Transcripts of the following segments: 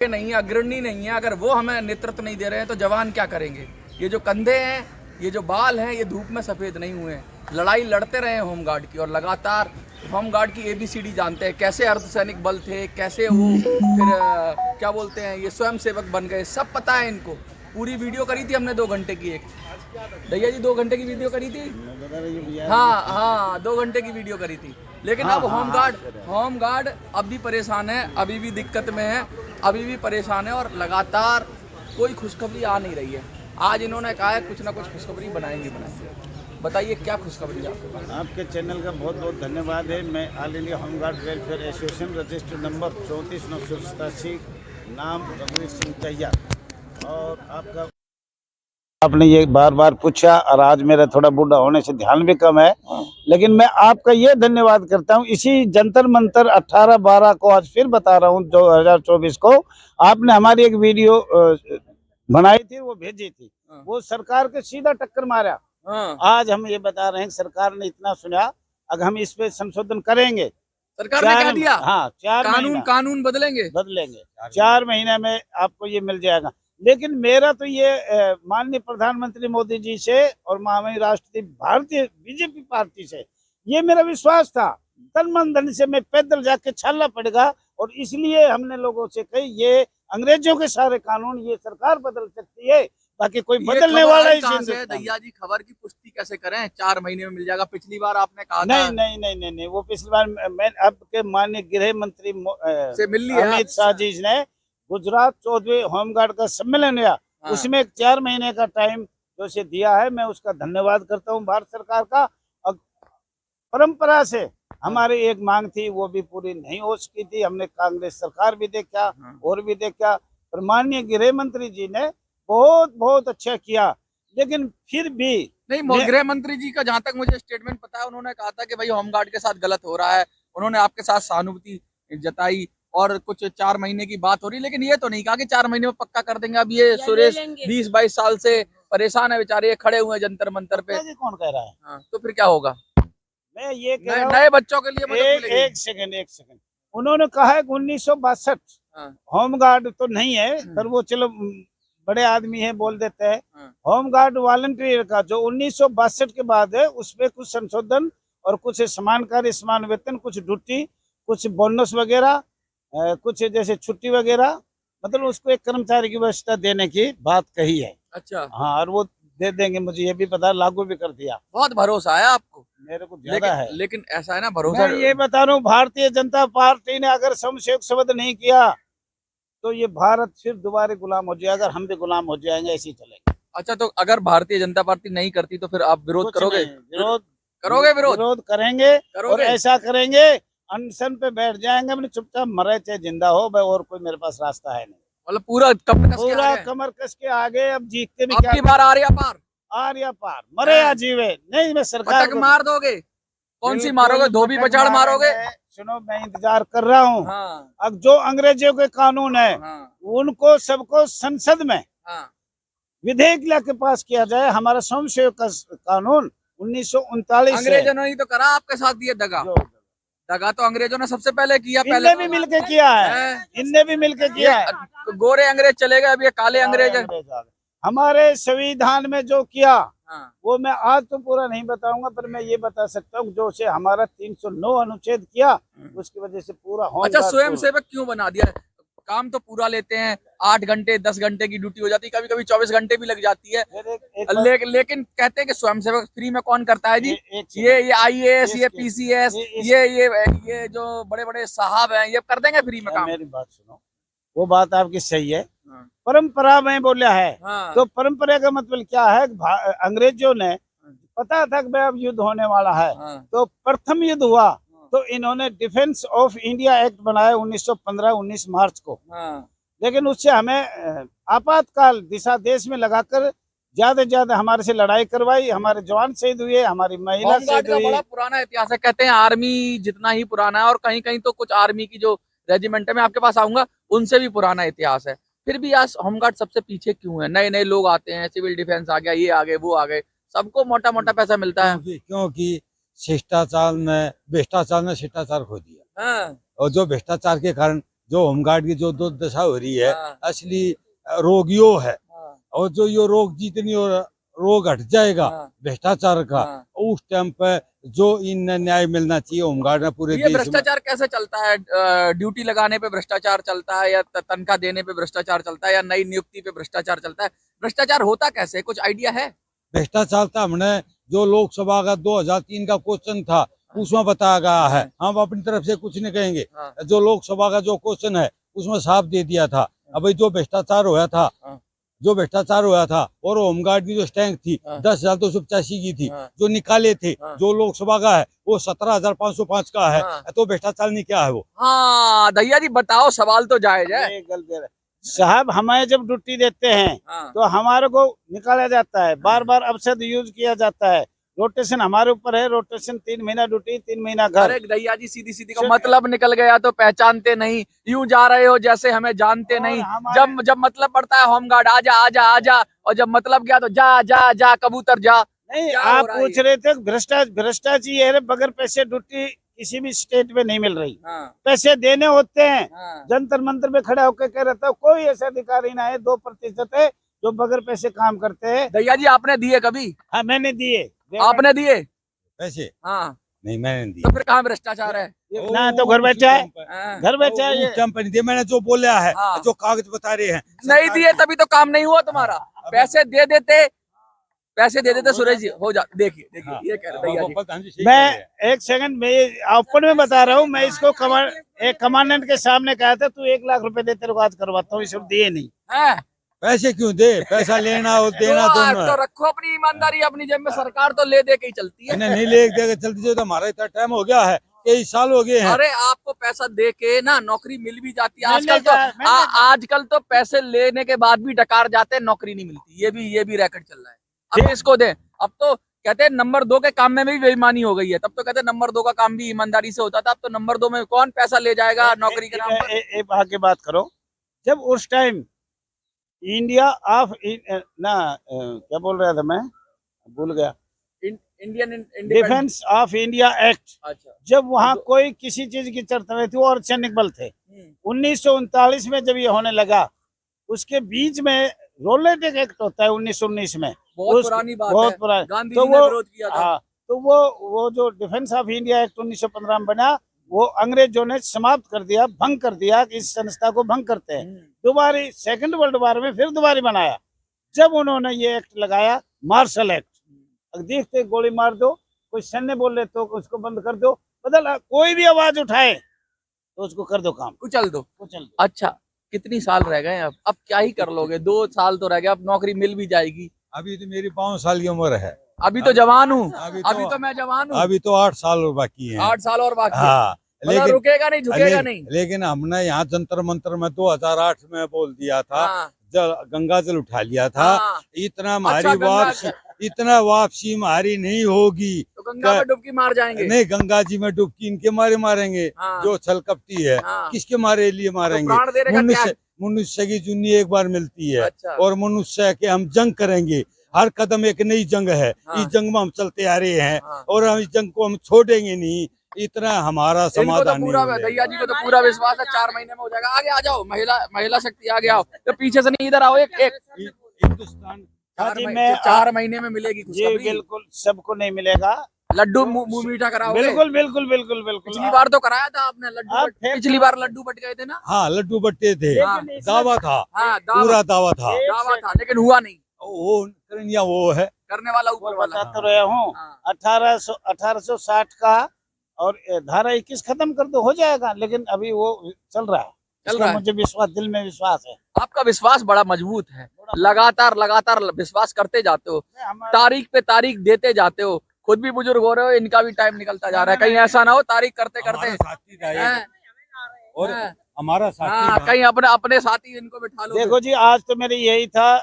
नहीं है, अग्रणी नहीं है, अगर वो हमें नेतृत्व नहीं दे रहे हैं तो जवान क्या करेंगे। ये जो कंधे हैं, ये जो बाल हैं, ये धूप में सफ़ेद नहीं हुए हैं। लड़ाई लड़ते रहे होमगार्ड की, और लगातार होमगार्ड की ABCD जानते हैं, कैसे अर्धसैनिक बल थे, कैसे वो फिर क्या बोलते हैं, ये स्वयंसेवक बन गए, सब पता है इनको। पूरी वीडियो करी थी हमने 2 घंटे की, एक भैया जी 2 घंटे की वीडियो करी थी। हाँ हाँ, 2 घंटे की वीडियो करी थी। लेकिन अब होमगार्ड अब भी परेशान है, अभी भी दिक्कत में है, अभी भी परेशान है, और लगातार कोई खुशखबरी आ नहीं रही है। आज इन्होंने कहा है कुछ ना कुछ खुशखबरी बनाएंगे। बताइए क्या खुशखबरी आपके पास? आपके चैनल का बहुत बहुत धन्यवाद है। मैं all India home guard welfare association registered number 34,987, नाम रघुवीर सिंह चहिया। और आपने ये बार बार पूछा, और आज मेरा थोड़ा बूढ़ा होने से ध्यान भी कम है, लेकिन मैं आपका ये धन्यवाद करता हूँ। इसी जंतर मंतर 18/12 को आज फिर बता रहा हूँ 2024 को आपने हमारी एक वीडियो बनाई थी, वो भेजी थी, वो सरकार के सीधा टक्कर मारा। आज हम ये बता रहे हैं सरकार ने इतना सुना, अगर हम इस पे संशोधन करेंगे, सरकार ने क्या दिया? हाँ, 4 कानून बदलेंगे 4 महीने में आपको ये मिल जाएगा। लेकिन मेरा तो ये माननीय प्रधानमंत्री मोदी जी से और महामहिम राष्ट्रपति भारतीय BJP पार्टी से ये मेरा विश्वास था, तन मन धन से मैं पैदल जाके छालना पड़ेगा, और इसलिए हमने लोगों से कही ये अंग्रेजों के सारे कानून ये सरकार बदल सकती है, बाकी कोई बदलने वाला ही नहीं। दैया जी, खबर की पुष्टि कैसे करें? 4 महीने में मिल जाएगा, पिछली बार आपने कहा नहीं था। नहीं, वो पिछली बार मैं आपके माननीय गृह मंत्री से मिल लिया अमित शाह जी ने गुजरात 14वें होमगार्ड का सम्मेलन हुआ, उसमें 4 महीने का टाइम जो से दिया है, मैं उसका धन्यवाद करता हूं भारत सरकार का। और परंपरा से हमारी एक मांग थी, वो भी पूरी नहीं हो सकी थी, हमने कांग्रेस सरकार भी देखा और भी देखा, पर माननीय गृह मंत्री जी ने बहुत बहुत अच्छा किया। लेकिन फिर भी नहीं, गृह मंत्री जी का जहां तक मुझे स्टेटमेंट पता है, उन्होंने कहा था कि भाई होमगार्ड के साथ गलत हो रहा है, उन्होंने आपके साथ सहानुभूति जताई, और कुछ 4 महीने की बात हो रही, लेकिन ये तो नहीं कहा कि 4 महीने में पक्का कर देंगे। अब ये सुरेश 20-22 साल से परेशान है बेचारे, ये खड़े हुए जंतर मंतर पे। कौन कह रहा है? हाँ, तो फिर क्या होगा? मैं ये कह रहा हूं, नए बच्चों के लिए मदद मिलेगी। एक सेकंड, उन्होंने कहा है 1962 होमगार्ड तो नहीं है, पर वो चलो बड़े आदमी है बोल देते हैं। होमगार्ड वॉलंटियर का जो 1962 के बाद है, उसमें कुछ संशोधन और कुछ समान कार्य समान वेतन, कुछ ड्यूटी, कुछ बोनस वगैरह, कुछ जैसे छुट्टी वगैरह, मतलब उसको एक कर्मचारी की व्यवस्था देने की बात कही है। अच्छा, हाँ, और वो दे देंगे, मुझे ये भी पता, लागू भी कर दिया। बहुत भरोसा है आपको। मेरे को ज्यादा है, लेकिन ऐसा है ना, भरोसा मैं ये बता रहा हूँ, भारतीय जनता पार्टी ने अगर समशेख शब्द नहीं किया तो ये भारत फिर दोबारा गुलाम हो जाएगा, हम भी गुलाम हो जाएंगे, ऐसे ही चलेगा। अच्छा, तो अगर भारतीय जनता पार्टी नहीं करती तो फिर आप विरोध करोगे? विरोध करेंगे, और ऐसा करेंगे, अनशन पे बैठ जाएंगे, अपने चुपचाप मरे चाहे जिंदा हो भाई, और कोई मेरे पास रास्ता है नहीं। मतलब पूरा कमर कस के आगे, अब जीतते भी क्या बार आर्या पार, मरे या जीवे नहीं, मैं सरकार को मार दोगे? कौन सी मारोगे? धोबी पछाड़ मारोगे? सुनो, मैं इंतजार कर रहा हूँ। अब जो अंग्रेजों के कानून है, उनको सबको संसद में विधेयक लेके पास किया जाए। हमारा स्वयंसेवक का कानून 1939 अंग्रेजों ने ही तो करा आपके साथ, ये दगा तो अंग्रेजों ने सबसे पहले किया। इनने भी मिलके किया है, इनने भी मिलके किया है। गोरे अंग्रेज चले गए, अब ये काले अंग्रेज हमारे संविधान में जो किया, वो मैं आज तो पूरा नहीं बताऊंगा, पर मैं ये बता सकता हूँ, जो से हमारा 309 अनुच्छेद किया, उसकी वजह से पूरा हो। अच्छा, स्वयंसेवक क्यों बना दिया? काम तो पूरा लेते हैं, 8 घंटे 10 घंटे की ड्यूटी हो जाती है, कभी कभी 24 घंटे भी लग जाती है। लेकिन कहते हैं कि स्वयंसेवक फ्री में कौन करता है जी? ये IAS, ये PCS, ये जो बड़े बड़े साहब हैं, ये कर देंगे फ्री में काम। मेरी बात सुनो, वो बात आपकी सही है, परंपरा में बोला है। तो परंपरा का मतलब क्या है? अंग्रेजों ने पता था कि अब युद्ध होने वाला है, तो प्रथम युद्ध हुआ तो इन्होंने डिफेंस ऑफ इंडिया एक्ट बनाया 1915 19 मार्च को। लेकिन उससे हमें आपातकाल दिशा देश में लगाकर ज्यादा से ज्यादा हमारे से लड़ाई करवाई, हमारे जवान शहीद हुए, हमारी महिला शहीद हुई। बड़ा पुराना इतिहास है, कहते हैं आर्मी जितना ही पुराना है, और कहीं कहीं तो कुछ आर्मी की जो रेजिमेंट है, मैं आपके पास आऊंगा, उनसे भी पुराना इतिहास है। फिर भी आज होमगार्ड सबसे पीछे क्यों है? नए नए लोग आते हैं, सिविल डिफेंस आ गया, ये आ गए, वो आ गए, सबको मोटा मोटा पैसा मिलता है। क्योंकि भ्रष्टाचार ने शिष्टाचार खो दिया, और जो भ्रष्टाचार के कारण जो होमगार्ड की जो दुर्दशा हो रही है हाँ। असली रोगियों है। हाँ, और जो ये रोग जितनी और रोग हट जाएगा हाँ। भ्रष्टाचार का, हाँ। उस टाइम पे जो इन न्याय मिलना चाहिए होमगार्ड में पूरे ये देश में। भ्रष्टाचार कैसे चलता है? ड्यूटी लगाने पे भ्रष्टाचार चलता है, या तनख्वाह देने पे भ्रष्टाचार चलता है, या नई नियुक्ति पे भ्रष्टाचार चलता है? भ्रष्टाचार होता कैसे है? कुछ आइडिया है? भ्रष्टाचार था हमने जो लोकसभा का 2003 का क्वेश्चन था उसमें बताया गया है। हम अपनी तरफ से कुछ नहीं कहेंगे। हाँ। जो लोकसभा का जो क्वेश्चन है उसमें साफ दे दिया था। अभी जो भ्रष्टाचार हुआ था, हाँ। जो भ्रष्टाचार हुआ था और होमगार्ड की जो स्टैंक थी हाँ। 10,285 की थी, हाँ। जो निकाले थे, हाँ। जो लोकसभा का है वो 17,505 का है। हाँ। तो भ्रष्टाचार नहीं क्या है वो? हाँ दैया जी बताओ, सवाल तो जायज है। ये गलत है साहब। हमें जब ड्यूटी देते हैं हाँ। तो हमारे को निकाला जाता है, बार बार अपशब्द यूज किया जाता है। रोटेशन हमारे ऊपर है, रोटेशन 3 महीना ड्यूटी 3 महीना घर। अरे दैया जी सीधी सीधी का मतलब निकल गया तो पहचानते नहीं, यूं जा रहे हो जैसे हमें जानते और नहीं। हमारे- जब जब मतलब पड़ता है होमगार्ड आजा आजा आजा, और जब मतलब गया तो जा जा जा कबूतर जा। नहीं, क्या आप हो रहा है पूछ रहे थे भ्रष्टाचार है, बगैर पैसे ड्यूटी किसी भी स्टेट में नहीं मिल रही। हाँ। पैसे देने होते हैं। हाँ। जंतर मंतर पे खड़ा होकर कह रहता है कोई ऐसा अधिकारी ना है, 2% है जो बगैर पैसे काम करते हैं। दैया जी आपने दिए कभी? हाँ मैंने दिए। आपने दिए? पैसे हाँ। नहीं मैंने नहीं तो दिए। फिर कहाँ भ्रष्टाचार है? ना तो घर बैठा है, हाँ। घर बैठा है ये। उस टाइम पर नहीं दिए। मैंने जो बोला है, हाँ। जो कागज बता रहे हैं नहीं दिए तभी तो काम नहीं हुआ तुम्हारा। पैसे दे देते, पैसे दे देते सुरेश जी हो जा। देखिए देखिए ये कह रहे दैया जी। मैं एक सेकंड में ओपन में बता रहा हूँ। मैं इसको एक कमांडेंट के सामने कहा था तू 1 लाख रुपए दे, तेरे को आज करवाता हूँ। ये सब दिए नहीं। हैं? पैसे क्यों दे? पैसा लेना और देना दोनों तो है। रखो अपनी ईमानदारी अपनी जेब में, सरकार तो ले दे के ही चलती है। नहीं ले देगा चलती जो तो हमारा इतना टाइम हो गया है, 23 साल हो गए हैं। अरे आपको पैसा दे के ना नौकरी मिल भी जाती है मैंने आजकल तो। कहा- मैंने कहा- आजकल तो पैसे लेने के बाद भी डकार जाते हैं, नौकरी नहीं मिलती। ये भी रैकेट चल रहा है। अब इसको दे। अब तो कहते हैं नंबर 2 के काम में भी बेईमानी हो गई है। तब तो कहते हैं नंबर 2 का काम भी ईमानदारी से होता था। अब तो नंबर 2 में कौन पैसा ले जाएगा नौकरी के नाम पर? एक आगे बात करो। जब उस टाइम इंडिया ऑफ ना क्या बोल रहा था मैं, भूल गया। Indian defence of India act, अच्छा। जब वहाँ कोई किसी चीज की चर्चा नहीं थी और सैनिक बल थे। 1939 में जब ये होने लगा, उसके बीच में रोलेटिक एक्ट होता है 1919 में। बहुत पुरानी बात बहुत है। पुरानी। गांधी तो जी ने वो विरोध किया था। हाँ, तो वो जो डिफेंस ऑफ इंडिया एक्ट 1915 में बना, वो अंग्रेजों ने समाप्त कर दिया, भंग कर दिया कि इस संस्था को भंग करते हैं। दोबारा सेकंड वर्ल्ड वॉर में फिर दोबारा बनाया। जब उन्होंने ये एक्ट लगाया, मार्शल एक्ट, देखते गोली मार दो, कोई सैन्य बोले तो उसको बंद कर दो, बदल कोई भी आवाज उठाए तो उसको कर दो काम, कुचल दो। कुचल दो। अच्छा कितनी साल रह गए? अब क्या ही कर लोगे? 2 साल तो रह गए, अब नौकरी मिल भी जाएगी। अभी तो मेरी 5 साल की उम्र है। अभी तो जवान हूँ। अभी अभी तो मैं जवान हूँ। अभी तो 8 साल और बाकी है। 8 साल और बाकी है। हाँ मतलब रुकेगा नहीं, झुकेगा नहीं। लेकिन हमने यहाँ जंतर मंतर में 2008 में बोल दिया था, हाँ। गंगा जल उठा लिया था। हाँ। इतना अच्छा, हमारी इतना वापसी हमारी नहीं होगी। तो गंगा में डुबकी मार जाएंगे? नहीं, गंगा जी में डुबकी इनके मारे मारेंगे। हाँ। जो छल कपटी है, हाँ। किसके मारे लिए मारेंगे? प्राण देने का क्या? मनुष्य की जुन्नी एक बार मिलती है। अच्छा। और मनुष्य के हम जंग करेंगे। हर कदम एक नई जंग है। हाँ। इस जंग में हम चलते आ रहे हैं। हाँ। और हम इस जंग को हम छोड़ेंगे नहीं। इतना हमारा इनको तो समाधान पूरा, नहीं दैया जी को तो पूरा विश्वास है 4 महीने में हो जाएगा। आगे आ जाओ, महिला शक्ति आगे आओ। तो पीछे से नहीं, इधर आओ। एक हिंदुस्तान 4 महीने में मिलेगी जी खुशखबरी। बिल्कुल, सबको नहीं मिलेगा। लड्डू मुंह मीठा कराओगे? बिल्कुल बिल्कुल बिल्कुल बिल्कुल। पिछली बार तो कराया था आपने लड्डू पिछली बार लड्डू बट गए थे ना? हाँ लड्डू बट्टे थे। हाँ। दावा था। हाँ, पूरा दावा था। दावा था लेकिन हुआ नहीं। वो करनिया वो है। करने वाला ऊपर वाला। बता तो रहा हूँ। हाँ। 1860 का और धारा 21 खत्म कर दो, हो जाएगा। लेकिन अभी वो चल रहा है। चल रहा है। मुझे विश्वास, दिल में विश्वास है। आपका विश्वास बड़ा मजबूत है। लगातार विश्वास करते जाते हो, तारीख पे तारीख देते जाते हो। खुद भी बुजुर्ग हो रहे हो, इनका भी टाइम निकलता जा रहा है। कहीं ऐसा ना हो तारीख करते करते और हमारा साथी कहीं अपने साथी इनको बिठा लो। देखो जी, आज तो मेरी यही था,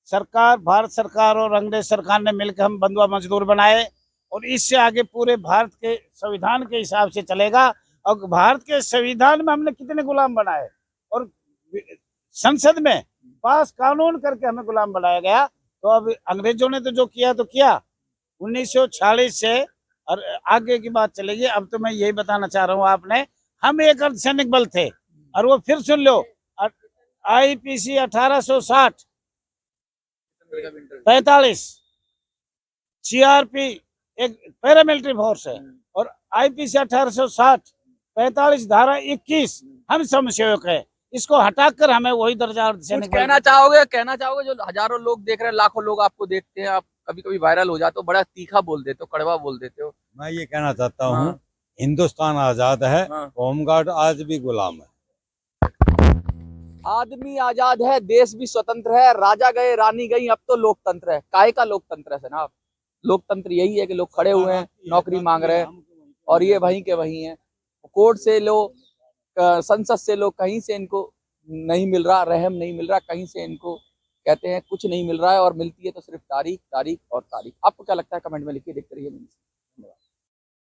सरकार, भारत सरकार और अंग्रेज सरकार ने मिलकर हम बंधुआ मजदूर बनाए, और इससे आगे पूरे भारत के संविधान के हिसाब से चलेगा। और भारत के संविधान में हमने कितने गुलाम बनाए, और संसद में पास कानून करके हमें गुलाम बनाया गया। तो अब अंग्रेजों ने तो जो किया तो किया, 1946 से और आगे की बात चलेगी। अब तो मैं यही बताना चाह रहा हूँ आपने, हम एक अर्धसैनिक बल थे, और वो फिर सुन लो, IPC 1860 45, CRP एक पैरामिलिट्री फोर्स है, और IPC 1860 45 धारा 21 हम स्वयंसेवक है। इसको हटाकर हमें वही दर्जा और कुछ सैनिक कहना चाहोगे जो हजारों लोग देख रहे हैं, लाखों लोग आपको देखते हैं, आप कभी कभी वायरल हो जाते हो, बड़ा तीखा बोल देते हो, कड़वा बोल देते हो। मैं ये कहना चाहता हूँ, हाँ। हिंदुस्तान आजाद है, हाँ। होमगार्ड आज भी गुलाम है। आदमी आजाद है, देश भी स्वतंत्र है, राजा गए रानी गई, अब तो लोकतंत्र है। काहे का लोकतंत्र है जनाब? लोकतंत्र यही है कि लोग खड़े हुए हैं, नौकरी मांग रहे हैं, और ये वहीं के वहीं हैं। कोर्ट से लोग, संसद से लोग, कहीं से इनको नहीं मिल रहा, रहम नहीं मिल रहा, कहीं से इनको कहते हैं कुछ नहीं मिल रहा है, और मिलती है तो सिर्फ तारीख तारीख और तारीख। आपको क्या लगता है? कमेंट में लिखिए, देखते रहिए।